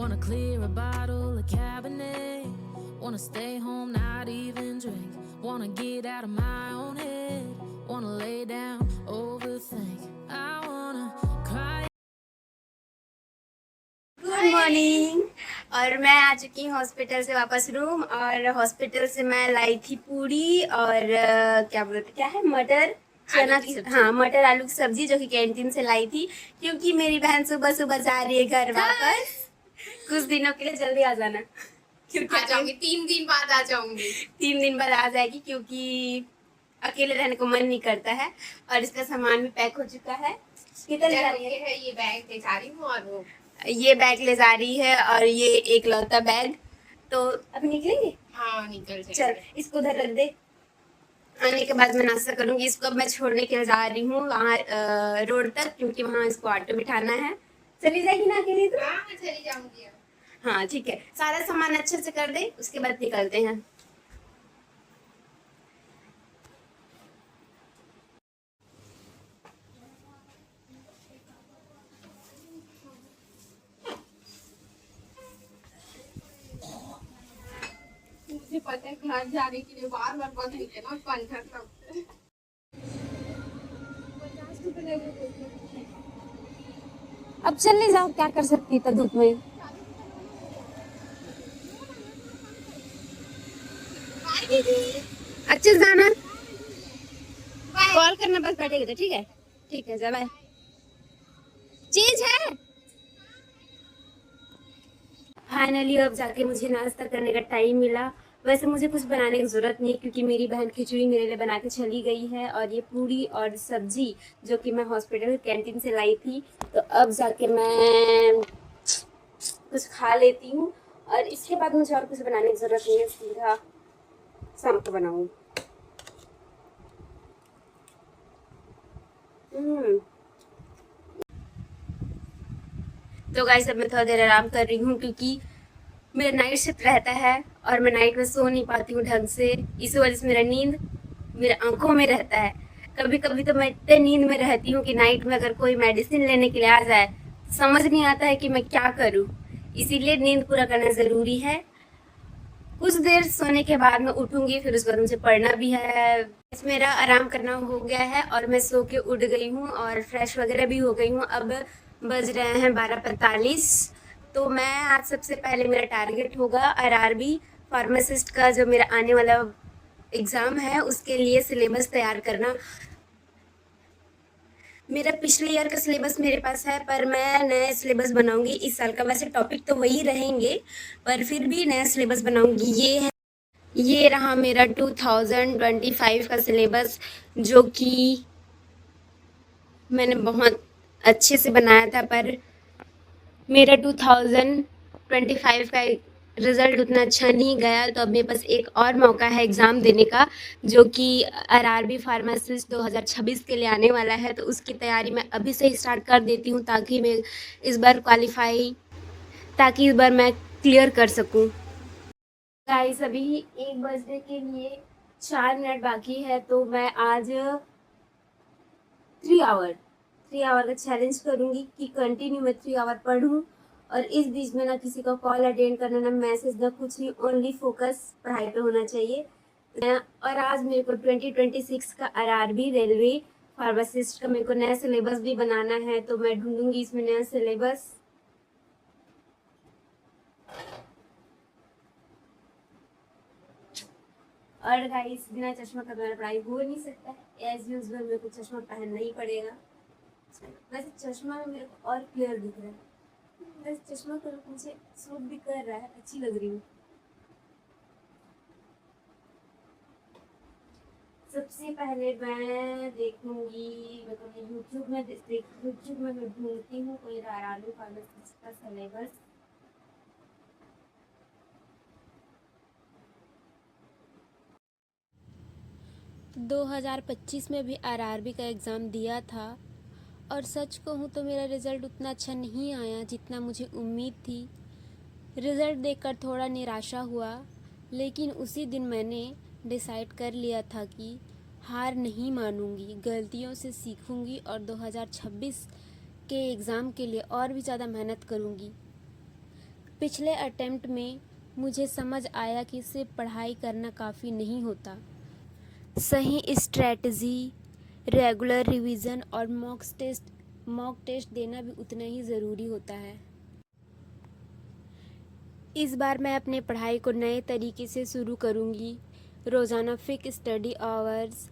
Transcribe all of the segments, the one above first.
Wanna clear a bottle of Cabernet. Wanna stay home, not even drink. Wanna get out of my own head. Wanna lay down, overthink. I wanna cry. Good morning. और मैं आ चुकी हूँ hospital से वापस room. और hospital से मैं लाई थी पूरी और क्या है मटर चना की, हाँ मटर आलू की सब्जी, जो कि कैंटीन से लाई थी, क्योंकि मेरी बहन सुबह सुबह जा रही है घर वापस। कुछ दिनों के लिए जल्दी आ जाना, क्योंकि आ जाऊंगी 3 दिन बाद आ जाऊंगी। 3 दिन बाद आ जाएगी, क्योंकि अकेले रहने को मन नहीं करता है। और इसका सामान भी पैक हो चुका है। किधर जा रही है? ये बैग ले जा रही हूँ और वो ये बैग ले जा रही है और ये एक लौता बैग। तो अब निकलेंगे। हाँ निकल चल जाएंगे। इसको उधर रख दे। आने के बाद मैं नाश्ता करूंगी। इसको अब मैं छोड़ने के लिए जा रही हूँ वहाँ रोड तक, क्योंकि वहाँ इसको ऑटो बिठाना है। चली जाएगी ना अकेली तो? हाँ मैं चली जाऊंगी अब। हाँ ठीक है, सारा सामान अच्छे से कर दे, उसके बाद निकलते हैं। मुझे पता है घर जाने के लिए बार बार बंद नहीं है ना 50 अब चलने जाओ, क्या कर सकती है धूप में। अच्छे से जाना, कॉल करना बस बैठेगी तो ठीक है। ठीक है, जा बाय। चीज है फाइनली अब जाके मुझे नाश्ता करने का टाइम मिला। वैसे मुझे कुछ बनाने की ज़रूरत नहीं है, क्योंकि मेरी बहन खिचड़ी मेरे लिए बना के चली गई है। और ये पूरी और सब्जी जो कि मैं हॉस्पिटल कैंटीन से लाई थी, तो अब जाके मैं कुछ खा लेती हूँ। और इसके बाद मुझे और कुछ बनाने की ज़रूरत नहीं है, सीधा शाम को बनाऊँ। तो गाइस अब मैं थोड़ा देर आराम कर रही हूँ, क्योंकि मेरा नाइट शिफ्ट रहता है और मैं नाइट में सो नहीं पाती हूँ ढंग से। इसी वजह से मेरा नींद मेरे आंखों में रहता है। कभी कभी तो मैं इतने नींद में रहती हूँ कि नाइट में अगर कोई मेडिसिन लेने के लिए आ जाए तो समझ नहीं आता है कि मैं क्या करूँ। इसीलिए नींद पूरा करना ज़रूरी है। कुछ देर सोने के बाद मैं उठूँगी, फिर उसके बाद मुझे पढ़ना भी है। मेरा आराम करना हो गया है और मैं सो के उठ गई हूँ और फ्रेश वगैरह भी हो गई हूँ। अब बज रहे हैं 12:45। तो मैं आज सबसे पहले मेरा टारगेट होगा आरआरबी फार्मासिस्ट का, जो मेरा आने वाला एग्ज़ाम है, उसके लिए सिलेबस तैयार करना। मेरा पिछले ईयर का सिलेबस मेरे पास है, पर मैं नया सिलेबस बनाऊंगी इस साल का। वैसे टॉपिक तो वही रहेंगे, पर फिर भी नया सिलेबस बनाऊंगी। ये रहा मेरा 2025 का सिलेबस, जो कि मैंने बहुत अच्छे से बनाया था। पर मेरा 2025 का रिज़ल्ट उतना अच्छा नहीं गया, तो अब मेरे पास एक और मौका है एग्ज़ाम देने का, जो कि आरआरबी फार्मासिस्ट 2026 के लिए आने वाला है। तो उसकी तैयारी मैं अभी से ही स्टार्ट कर देती हूँ, ताकि मैं इस बार मैं क्लियर कर सकूँ। गाइस अभी 1 बजने के लिए 4 मिनट बाकी है, तो मैं आज 3 आवर का चैलेंज करूँगी कि कंटिन्यू मैं 3 आवर पढूँ। और इस बीच में ना किसी का कॉल अटेंड करना, ना मैसेज, ना कुछ नहीं, ओनली फोकस पढ़ाई पे होना चाहिए। और आज मेरे को 2026 का आरआरबी रेलवे फार्मासिस्ट का मेरे को नया सिलेबस भी बनाना है, तो मैं ढूंढूंगी इसमें नया सिलेबस। और गाइस बिना चश्मा का मेरा पढ़ाई हो नहीं सकता है। एज यूजुअल मेरे को चश्मा पहनना ही पड़ेगा। वैसे चश्मा में मेरे को और क्लियर दिख रहा है। वैसे चश्मा का लुक मुझे सूट भी कर रहा है, अच्छी लग रही हूँ। सबसे पहले मैं देखूंगी, मतलब यूट्यूब में मैं ढूंढती हूँ कोई आरआरबी फार्मासिस्ट का सिलेबस। तो 2025 में भी आरआरबी का एग्ज़ाम दिया था, और सच कहूँ तो मेरा रिज़ल्ट उतना अच्छा नहीं आया जितना मुझे उम्मीद थी। रिज़ल्ट देखकर थोड़ा निराशा हुआ, लेकिन उसी दिन मैंने डिसाइड कर लिया था कि हार नहीं मानूंगी, गलतियों से सीखूंगी और 2026 के एग्ज़ाम के लिए और भी ज़्यादा मेहनत करूंगी। पिछले अटेम्प्ट में मुझे समझ आया कि सिर्फ पढ़ाई करना काफ़ी नहीं होता, सही स्ट्रैटेजी, रेगुलर रिवीजन और मॉक टेस्ट देना भी उतना ही ज़रूरी होता है। इस बार मैं अपने पढ़ाई को नए तरीके से शुरू करूँगी। रोज़ाना fix study hours,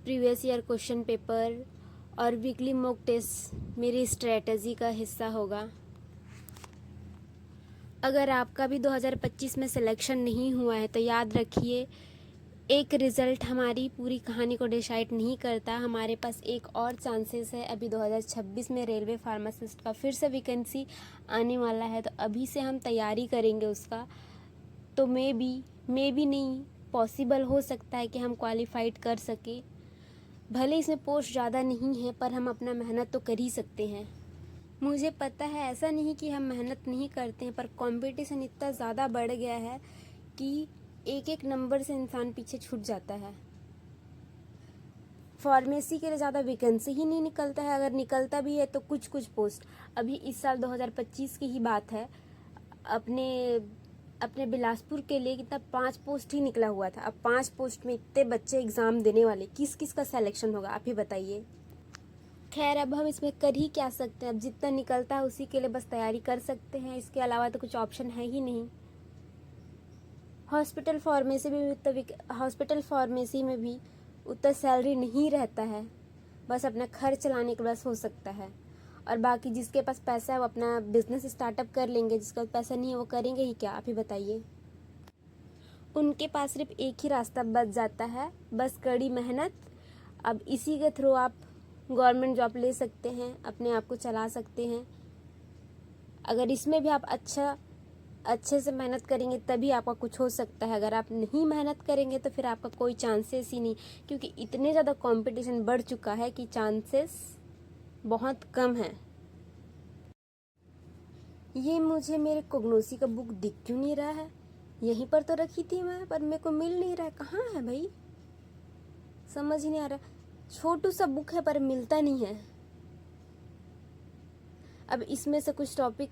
previous year question paper और वीकली मॉक टेस्ट मेरी स्ट्रैटेजी का हिस्सा होगा। अगर आपका भी 2025 में सिलेक्शन नहीं हुआ है तो याद रखिए, एक रिज़ल्ट हमारी पूरी कहानी को डिसाइड नहीं करता। हमारे पास एक और चांसेस है। अभी 2026 में रेलवे फार्मासिस्ट का फिर से वैकेंसी आने वाला है, तो अभी से हम तैयारी करेंगे उसका। तो मे बी नहीं, पॉसिबल हो सकता है कि हम क्वालिफाइड कर सके। भले इसमें पोस्ट ज़्यादा नहीं है, पर हम अपना मेहनत तो कर ही सकते हैं। मुझे पता है ऐसा नहीं कि हम मेहनत नहीं करते हैं, पर कंपटीशन इतना ज़्यादा बढ़ गया है कि एक एक नंबर से इंसान पीछे छूट जाता है। फार्मेसी के लिए ज़्यादा वैकेंसी ही नहीं निकलता है, अगर निकलता भी है तो कुछ पोस्ट। अभी इस साल 2025 की ही बात है, अपने बिलासपुर के लिए कितना 5 पोस्ट ही निकला हुआ था। अब 5 पोस्ट में इतने बच्चे एग्ज़ाम देने वाले, किस किस का सिलेक्शन होगा आप ही बताइए। खैर, अब हम इसमें कर ही क्या सकते हैं। अब जितना निकलता है उसी के लिए बस तैयारी कर सकते हैं, इसके अलावा तो कुछ ऑप्शन है ही नहीं। हॉस्पिटल फार्मेसी में भी उतना सैलरी नहीं रहता है, बस अपना खर्च चलाने के बस हो सकता है। और बाकी जिसके पास पैसा है वो अपना बिजनेस स्टार्टअप कर लेंगे, जिसका पैसा नहीं है वो करेंगे ही क्या, आप ही बताइए। उनके पास सिर्फ एक ही रास्ता बच जाता है, बस कड़ी मेहनत। अब इसी के थ्रू आप गवर्नमेंट जॉब ले सकते हैं, अपने आप को चला सकते हैं। अगर इसमें भी आप अच्छे से मेहनत करेंगे तभी आपका कुछ हो सकता है। अगर आप नहीं मेहनत करेंगे तो फिर आपका कोई चांसेस ही नहीं, क्योंकि इतने ज़्यादा कंपटीशन बढ़ चुका है कि चांसेस बहुत कम है। ये मुझे मेरे कोग्नोसी का बुक दिख क्यों नहीं रहा है? यहीं पर तो रखी थी मैं, पर मेरे को मिल नहीं रहा है। कहाँ है भाई, समझ ही नहीं आ रहा। छोटू सा बुक है पर मिलता नहीं है। अब इसमें से कुछ टॉपिक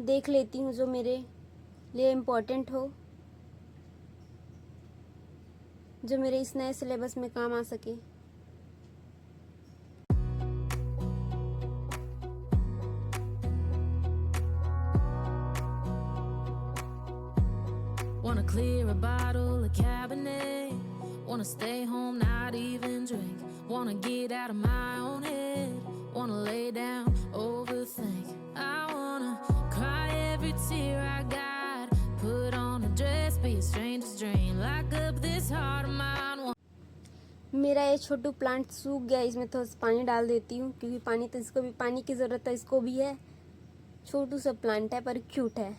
देख लेती हूँ जो मेरे लिए इम्पोर्टेंट हो, जो मेरे इस नए सिलेबस में काम आ सके। Wanna clear a bottle of Cabernet. Wanna stay home, not even drink. Wanna get out of my own head. Wanna lay down, overthink. I wanna cry every tear I got. Put on a dress, be a stranger's dream. Lock up this heart of mine. मेरा ये छोटू plant सूख गया, इसमें थोड़ा सा पानी डाल देती हूँ, क्योंकि पानी तो इसको भी पानी की ज़रूरत है, इसको भी है। छोटू सा प्लांट है पर क्यूट है।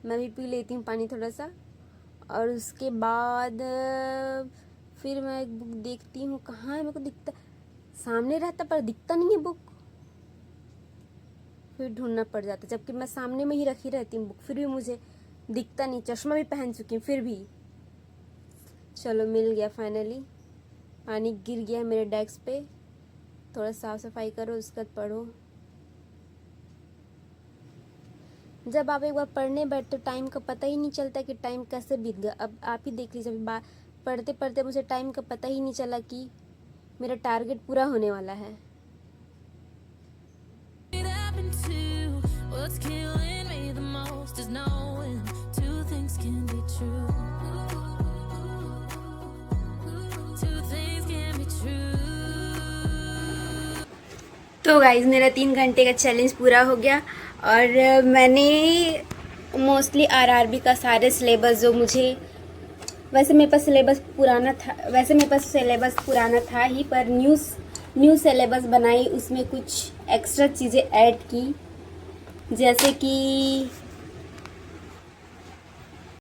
मैं भी पी लेती हूँ पानी थोड़ा सा, और उसके बाद फिर मैं एक बुक देखती हूँ। कहाँ है, मेरे को दिखता, सामने रहता पर दिखता नहीं है बुक, फिर ढूंढना पड़ जाता, जबकि मैं सामने में ही रखी रहती हूँ बुक, फिर भी मुझे दिखता नहीं। चश्मा भी पहन चुकी हूँ फिर भी। चलो मिल गया फाइनली। पानी गिर गया मेरे डेस्क पे, थोड़ा साफ सफाई करो, उसके बाद पढ़ो। जब आप एक बार पढ़ने बैठते तो टाइम का पता ही नहीं चलता कि टाइम कैसे बीत गया। अब आप ही देख लीजिए, अभी पढ़ते पढ़ते मुझे टाइम का पता ही नहीं चला कि मेरा टारगेट पूरा होने वाला है। What's killing me the most is knowing two things can be true. Two things can be true. तो गाइज मेरा 3 घंटे का चैलेंज पूरा हो गया, और मैंने मोस्टली आरआरबी का सारे सिलेबस जो मुझे, वैसे मेरे पास सिलेबस पुराना था ही, पर न्यू सिलेबस बनाई, उसमें कुछ एक्स्ट्रा चीज़ें ऐड की, जैसे कि